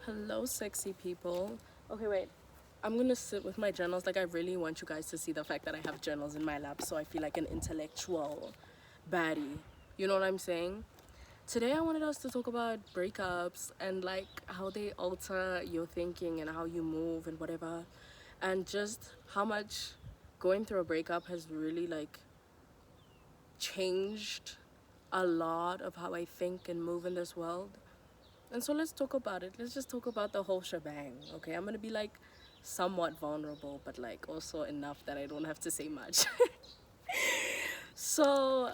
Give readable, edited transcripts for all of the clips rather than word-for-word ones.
Hello, sexy people. Okay, wait. I'm gonna sit with my journals. Like, I really want you guys to see the fact that I have journals in my lap, so I feel like an intellectual baddie. You know what I'm saying? Today, I wanted us to talk about breakups and like how they alter your thinking and how you move and whatever, and just how much going through a breakup has really like changed a lot of how I think and move in this world. And so let's talk about it. Let's just talk about the whole shebang, okay? I'm gonna be like somewhat vulnerable, but like also enough that I don't have to say much. So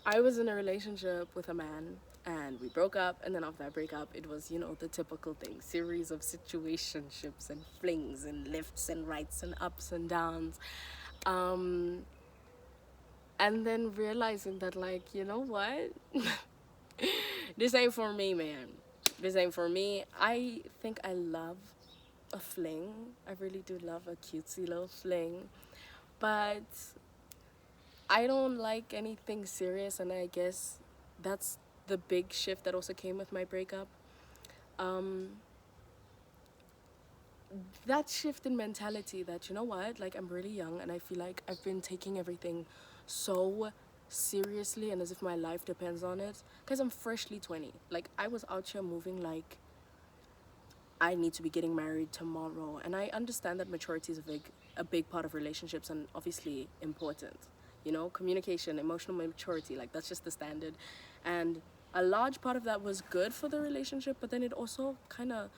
I was in a relationship with a man and we broke up, and then after that breakup it was, the typical thing, series of situationships and flings and lifts and rights and ups and downs. Um and then realizing that, like, you know what? This ain't for me, man. This ain't for me. I think I love a fling. I really do love a cutesy little fling. But I don't like anything serious, and I guess that's the big shift that also came with my breakup. Um, that shift in mentality that, you know what, like, I'm really young and I feel like I've been taking everything so seriously and as if my life depends on it. Because I'm freshly 20. Like, I was out here moving like I need to be getting married tomorrow. And I understand that maturity is a big part of relationships and obviously important. Communication, emotional maturity, like that's just the standard. And a large part of that was good for the relationship, but then it also kind of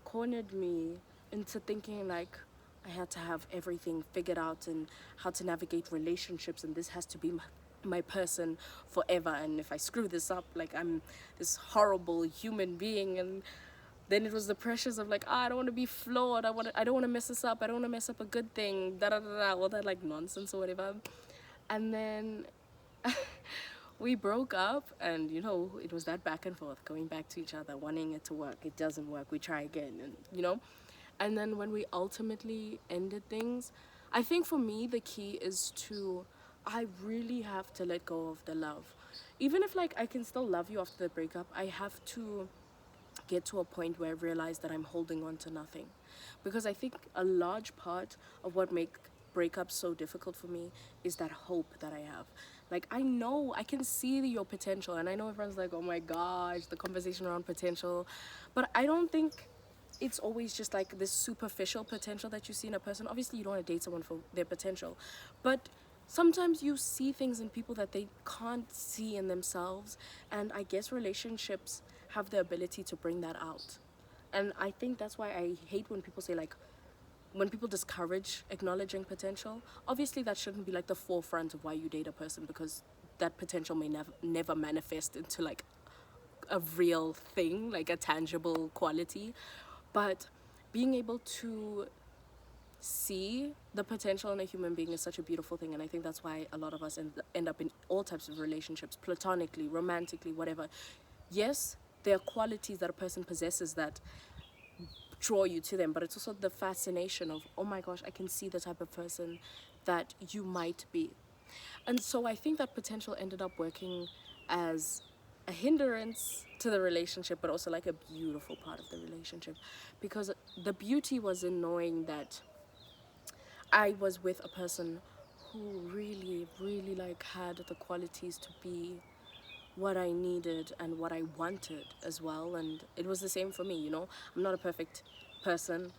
cornered me into thinking like I had to have everything figured out and how to navigate relationships, and this has to be my person forever, and if I screw this up, like I'm this horrible human being. And then it was the pressures of like, I don't want to be flawed. I don't want to mess this up. I don't want to mess up a good thing. Da da da da. All that like nonsense or whatever. And then we broke up, and it was that back and forth, going back to each other, wanting it to work. It doesn't work. We try again, and. And then when we ultimately ended things, I think for me the key is to, I really have to let go of the love. Even if like I can still love you after the breakup, I have to get to a point where I realize that I'm holding on to nothing. Because I think a large part of what make breakups so difficult for me is that hope that I have. Like, I know I can see your potential, and I know everyone's like, oh my gosh, the conversation around potential. But I don't think it's always just like this superficial potential that you see in a person. Obviously, you don't want to date someone for their potential, but sometimes you see things in people that they can't see in themselves, and I guess relationships have the ability to bring that out. And I think that's why I hate when people say like, when people discourage acknowledging potential. Obviously that shouldn't be like the forefront of why you date a person, because that potential may never manifest into like a real thing, like a tangible quality. But being able to see the potential in a human being is such a beautiful thing, and I think that's why a lot of us end up in all types of relationships, platonically, romantically, whatever. Yes, there are qualities that a person possesses that draw you to them, but it's also the fascination of, oh my gosh, I can see the type of person that you might be. And so I think that potential ended up working as a hindrance to the relationship, but also like a beautiful part of the relationship, because the beauty was in knowing that I was with a person who really, really like had the qualities to be what I needed and what I wanted as well. And it was the same for me, I'm not a perfect person.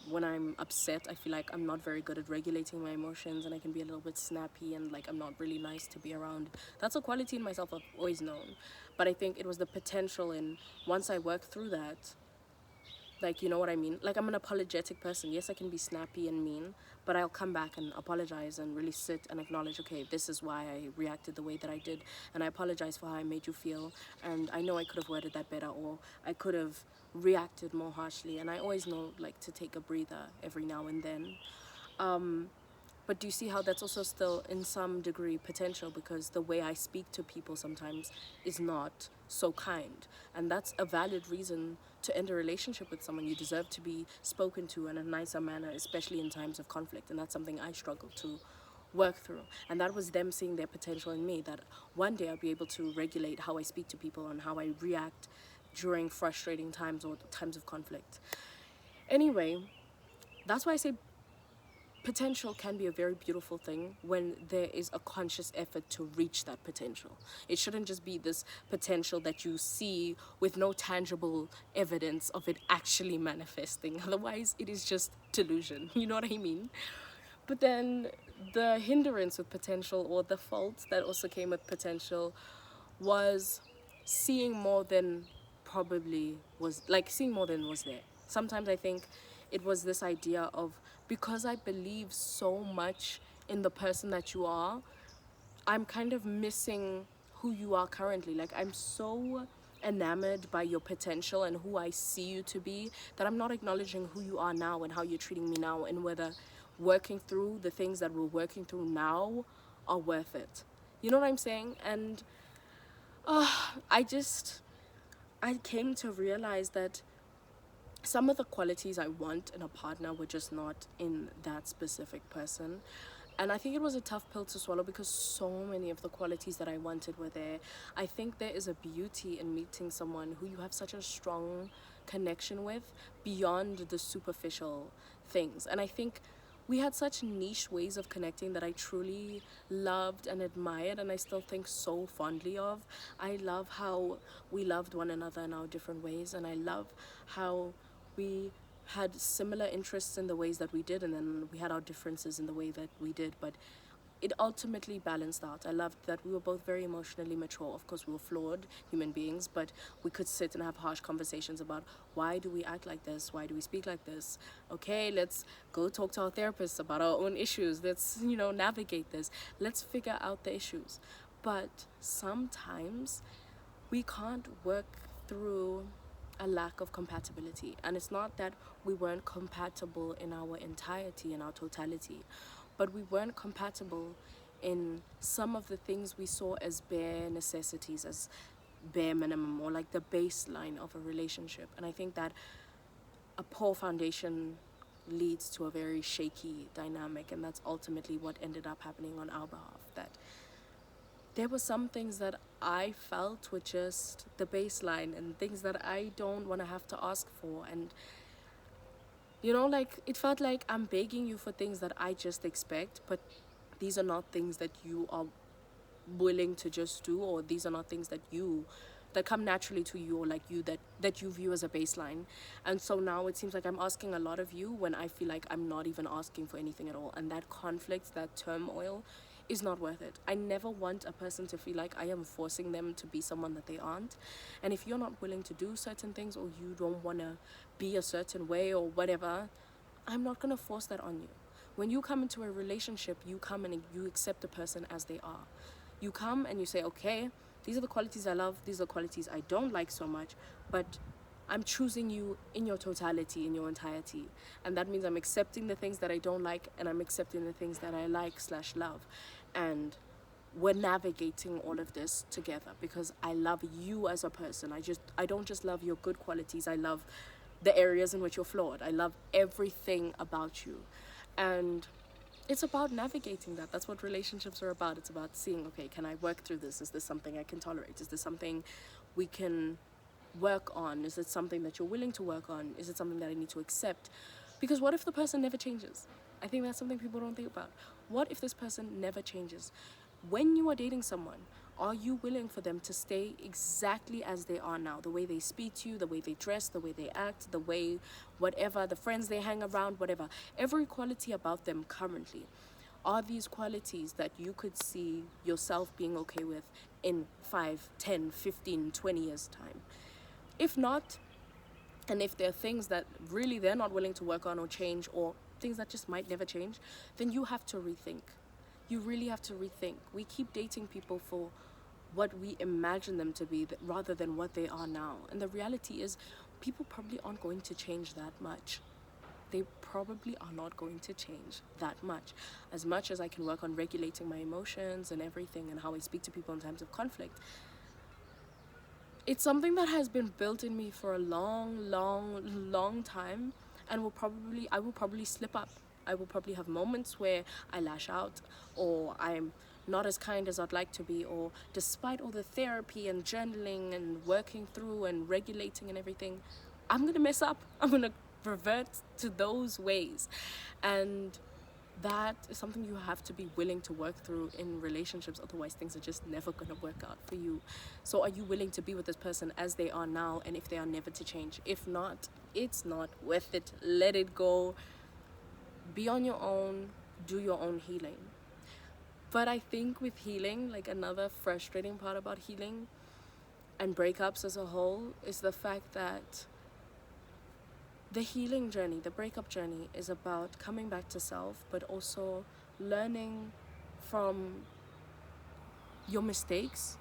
When I'm upset, I feel like I'm not very good at regulating my emotions, and I can be a little bit snappy, and like I'm not really nice to be around. That's a quality in myself I've always known. But I think it was the potential in, once I worked through that, like, you know what I mean? Like, I'm an apologetic person. Yes, I can be snappy and mean, but I'll come back and apologize and really sit and acknowledge, okay, this is why I reacted the way that I did, and I apologize for how I made you feel, and I know I could have worded that better, or I could have reacted more harshly. And I always know, like, to take a breather every now and then. But do you see how that's also still in some degree potential, because the way I speak to people sometimes is not so kind, and that's a valid reason to end a relationship with someone. You deserve to be spoken to in a nicer manner, especially in times of conflict, and that's something I struggle to work through. And that was them seeing their potential in me, that one day I'll be able to regulate how I speak to people and how I react during frustrating times or times of conflict. Anyway, that's why I say potential can be a very beautiful thing when there is a conscious effort to reach that potential. It shouldn't just be this potential that you see with no tangible evidence of it actually manifesting. Otherwise, it is just delusion. You know what I mean? But then the hindrance with potential, or the fault that also came with potential, was seeing more than probably was, like seeing more than was there. Sometimes I think it was this idea of, because I believe so much in the person that you are, I'm kind of missing who you are currently. Like, I'm so enamored by your potential and who I see you to be that I'm not acknowledging who you are now and how you're treating me now, and whether working through the things that we're working through now are worth it. You know what I'm saying? And I just, I came to realize that some of the qualities I want in a partner were just not in that specific person. And I think it was a tough pill to swallow because so many of the qualities that I wanted were there. I think there is a beauty in meeting someone who you have such a strong connection with beyond the superficial things. And I think we had such niche ways of connecting that I truly loved and admired, and I still think so fondly of. I love how we loved one another in our different ways, and I love how we had similar interests in the ways that we did, and then we had our differences in the way that we did, but it ultimately balanced out. I loved that we were both very emotionally mature. Of course, we were flawed human beings, but we could sit and have harsh conversations about, why do we act like this? Why do we speak like this? Okay, let's go talk to our therapists about our own issues. Let's, navigate this. Let's figure out the issues. But sometimes we can't work through a lack of compatibility. And it's not that we weren't compatible in our entirety, in our totality, but we weren't compatible in some of the things we saw as bare necessities, as bare minimum, or like the baseline of a relationship. And I think that a poor foundation leads to a very shaky dynamic, and that's ultimately what ended up happening on our behalf. That there were some things that I felt were just the baseline, and things that I don't want to have to ask for. And, like, it felt like I'm begging you for things that I just expect, but these are not things that you are willing to just do, or these are not things that come naturally to you, or like you, that you view as a baseline. And so now it seems like I'm asking a lot of you when I feel like I'm not even asking for anything at all. And that conflict, that turmoil, is not worth it. I never want a person to feel like I am forcing them to be someone that they aren't. And if you're not willing to do certain things, or you don't want to be a certain way or whatever, I'm not going to force that on you. When you come into a relationship, you come and you accept the person as they are. You come and you say, okay, these are the qualities I love, these are the qualities I don't like so much, but I'm choosing you in your totality, in your entirety. And that means I'm accepting the things that I don't like, and I'm accepting the things that I like/love. And we're navigating all of this together because I love you as a person. I don't just love your good qualities, I love the areas in which you're flawed. I love everything about you. And it's about navigating that. That's what relationships are about. It's about seeing, okay, can I work through this? Is this something I can tolerate? Is this something we can work on? Is it something that you're willing to work on? Is it something that I need to accept? Because what if the person never changes? I think that's something people don't think about. What if this person never changes? When you are dating someone, are you willing for them to stay exactly as they are now? The way they speak to you, the way they dress, the way they act, the way whatever, the friends they hang around, whatever. Every quality about them currently. Are these qualities that you could see yourself being okay with in 5, 10, 15, 20 years' time? If not, and if there are things that really they're not willing to work on or change, or things that just might never change, then you have to rethink. You really have to rethink. We keep dating people for what we imagine them to be rather than what they are now. And the reality is, people probably aren't going to change that much. They probably are not going to change that much. As much as I can work on regulating my emotions and everything and how I speak to people in times of conflict, it's something that has been built in me for a long time, and I will probably slip up. I will probably have moments where I lash out, or I'm not as kind as I'd like to be, or despite all the therapy and journaling and working through and regulating and everything, I'm gonna mess up. I'm gonna revert to those ways. And that is something you have to be willing to work through in relationships, otherwise things are just never going to work out for you. So are you willing to be with this person as they are now, and if they are never to change? If not, it's not worth it. Let it go. Be on your own. Do your own healing. But I think with healing, like, another frustrating part about healing and breakups as a whole is the fact that the healing journey, the breakup journey, is about coming back to self, but also learning from your mistakes,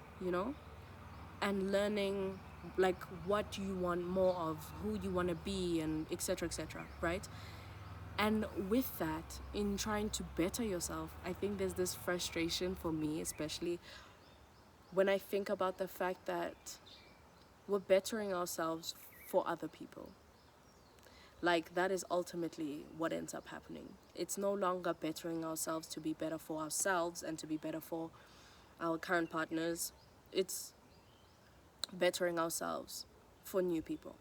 and learning like what you want more of, who you want to be, and etc., right? And with that, in trying to better yourself, I think there's this frustration for me, especially when I think about the fact that we're bettering ourselves for other people. Like, that is ultimately what ends up happening. It's no longer bettering ourselves to be better for ourselves and to be better for our current partners. It's bettering ourselves for new people.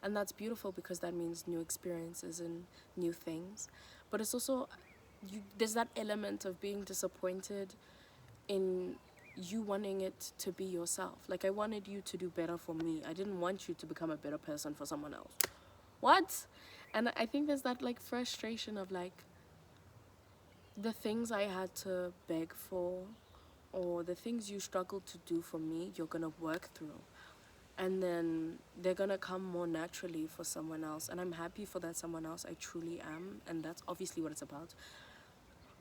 And that's beautiful because that means new experiences and new things. But it's also, there's that element of being disappointed in you wanting it to be yourself. Like, I wanted you to do better for me. I didn't want you to become a better person for someone else. What? And I think there's that like frustration of like the things I had to beg for, or the things you struggled to do for me, you're gonna work through. And then they're gonna come more naturally for someone else. And I'm happy for that someone else. I truly am. And that's obviously what it's about.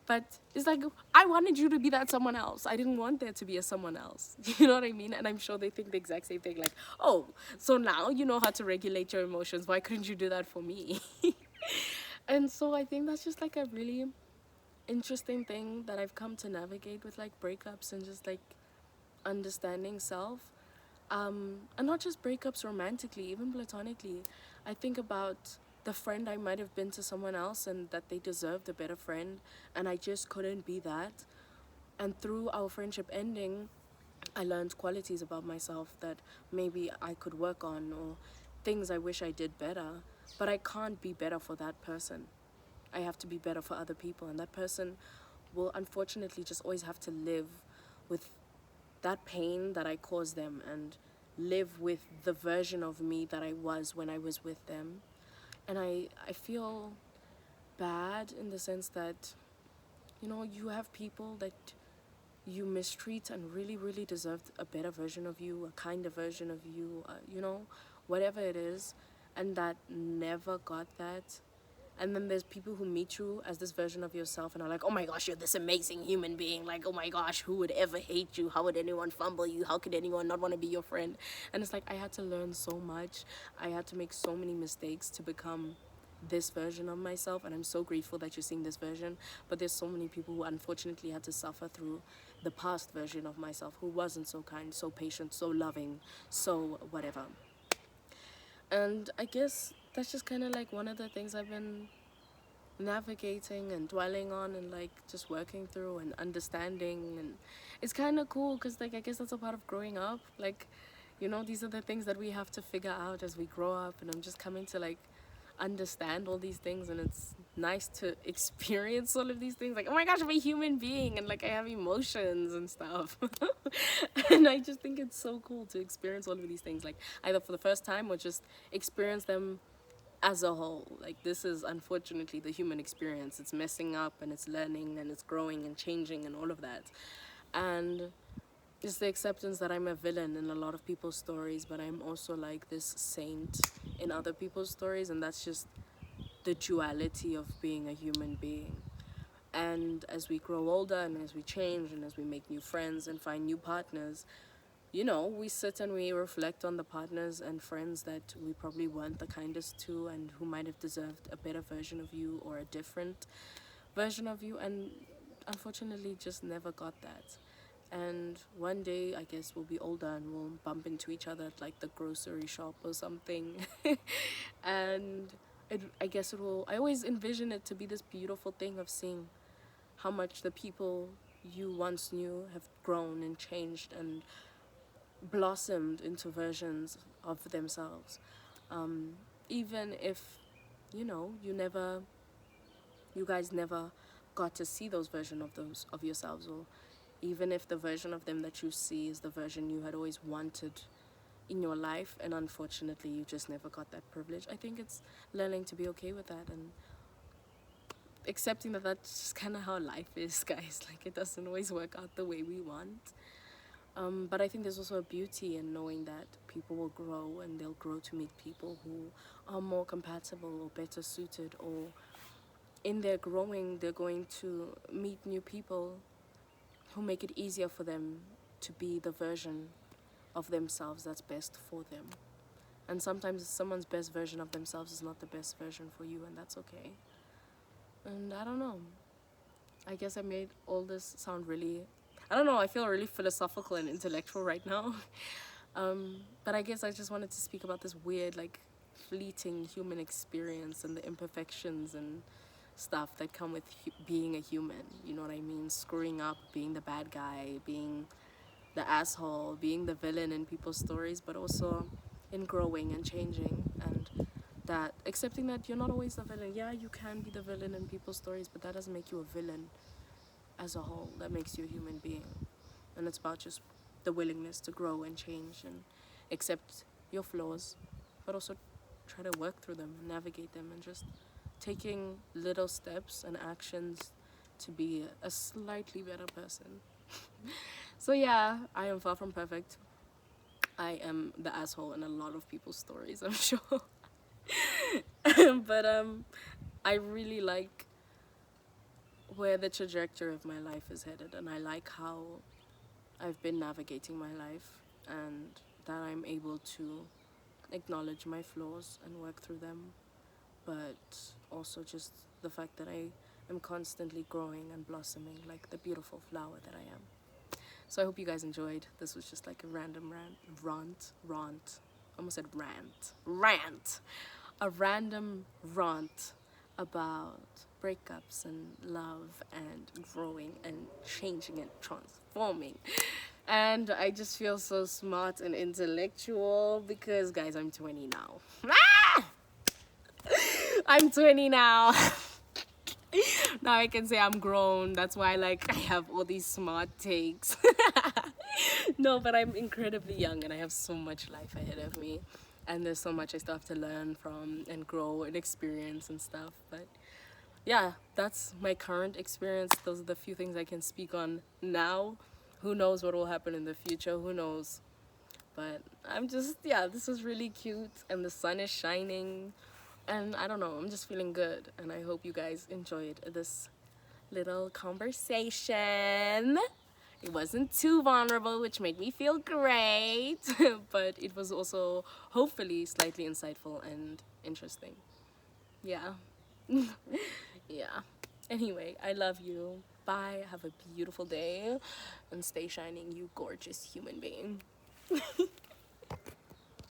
But it's like, I wanted you to be that someone else. I didn't want there to be a someone else. You know what I mean? And I'm sure they think the exact same thing. Like, oh, so now you know how to regulate your emotions. Why couldn't you do that for me? And so I think that's just like a really interesting thing that I've come to navigate with like breakups and just like understanding self. And not just breakups romantically, even platonically. I think about the friend I might have been to someone else and that they deserved a better friend, and I just couldn't be that. And through our friendship ending, I learned qualities about myself that maybe I could work on, or things I wish I did better. But I can't be better for that person. I have to be better for other people, and that person will unfortunately just always have to live with that pain that I caused them, and live with the version of me that I was when I was with them. And I feel bad in the sense that, you have people that you mistreat and really, really deserved a better version of you, a kinder version of you, whatever it is, and that never got that. And then there's people who meet you as this version of yourself and are like, oh my gosh, you're this amazing human being. Like, oh my gosh, who would ever hate you? How would anyone fumble you? How could anyone not want to be your friend? And it's like, I had to learn so much. I had to make so many mistakes to become this version of myself. And I'm so grateful that you're seeing this version. But there's so many people who unfortunately had to suffer through the past version of myself, who wasn't so kind, so patient, so loving, so whatever. And I guess that's just kind of like one of the things I've been navigating and dwelling on, and like just working through and understanding. And it's kind of cool because like I guess that's a part of growing up. Like, these are the things that we have to figure out as we grow up, and I'm just coming to like understand all these things, and it's nice to experience all of these things. Like, oh my gosh, I'm a human being, and like I have emotions and stuff. And I just think it's so cool to experience all of these things, like either for the first time or just experience them as a whole. Like, this is unfortunately the human experience. It's messing up and it's learning and it's growing and changing and all of that. And it's the acceptance that I'm a villain in a lot of people's stories, but I'm also like this saint in other people's stories. And that's just the duality of being a human being. And as we grow older and as we change and as we make new friends and find new partners, we sit and we reflect on the partners and friends that we probably weren't the kindest to, and who might have deserved a better version of you or a different version of you, and unfortunately just never got that. And one day, I guess, we'll be older and we'll bump into each other at like the grocery shop or something. And I guess I always envision it to be this beautiful thing of seeing how much the people you once knew have grown and changed and blossomed into versions of themselves. Even if, you guys never got to see those versions of those of yourselves, or even if the version of them that you see is the version you had always wanted in your life, and unfortunately you just never got that privilege. I think it's learning to be okay with that and accepting that that's just kind of how life is, guys. Like, it doesn't always work out the way we want. But I think there's also a beauty in knowing that people will grow, and they'll grow to meet people who are more compatible or better suited, or in their growing they're going to meet new people who make it easier for them to be the version of themselves that's best for them. And sometimes someone's best version of themselves is not the best version for you, and that's okay. And I don't know, I guess I made all this sound really, I don't know, I feel really philosophical and intellectual right now. But I guess I just wanted to speak about this weird, like, fleeting human experience and the imperfections and stuff that come with being a human. You know what I mean? Screwing up, being the bad guy, being the asshole, being the villain in people's stories, but also in growing and changing, and that accepting that you're not always the villain. Yeah, you can be the villain in people's stories, but that doesn't make you a villain as a whole. That makes you a human being. And it's about just the willingness to grow and change and accept your flaws, but also try to work through them and navigate them, and just taking little steps and actions to be a slightly better person. So yeah, I am far from perfect. I am the asshole in a lot of people's stories, I'm sure. But I really like where the trajectory of my life is headed, and I like how I've been navigating my life, and that I'm able to acknowledge my flaws and work through them, but also just the fact that I am constantly growing and blossoming like the beautiful flower that I am. So I hope you guys enjoyed. This was just like a random rant. Almost said rant. A random rant about breakups and love and growing and changing and transforming. And I just feel so smart and intellectual because, guys, I'm 20 now. I'm 20 now. Now I can say I'm grown. That's why, like, I have all these smart takes. No, but I'm incredibly young and I have so much life ahead of me. And there's so much I still have to learn from and grow and experience and stuff. But yeah, that's my current experience. Those are the few things I can speak on now. Who knows what will happen in the future? Who knows? But I'm just, yeah, this is really cute and the sun is shining. And I don't know, I'm just feeling good. And I hope you guys enjoyed this little conversation. It wasn't too vulnerable, which made me feel great. But it was also hopefully slightly insightful and interesting. Yeah. Yeah. Anyway, I love you. Bye. Have a beautiful day. And stay shining, you gorgeous human being.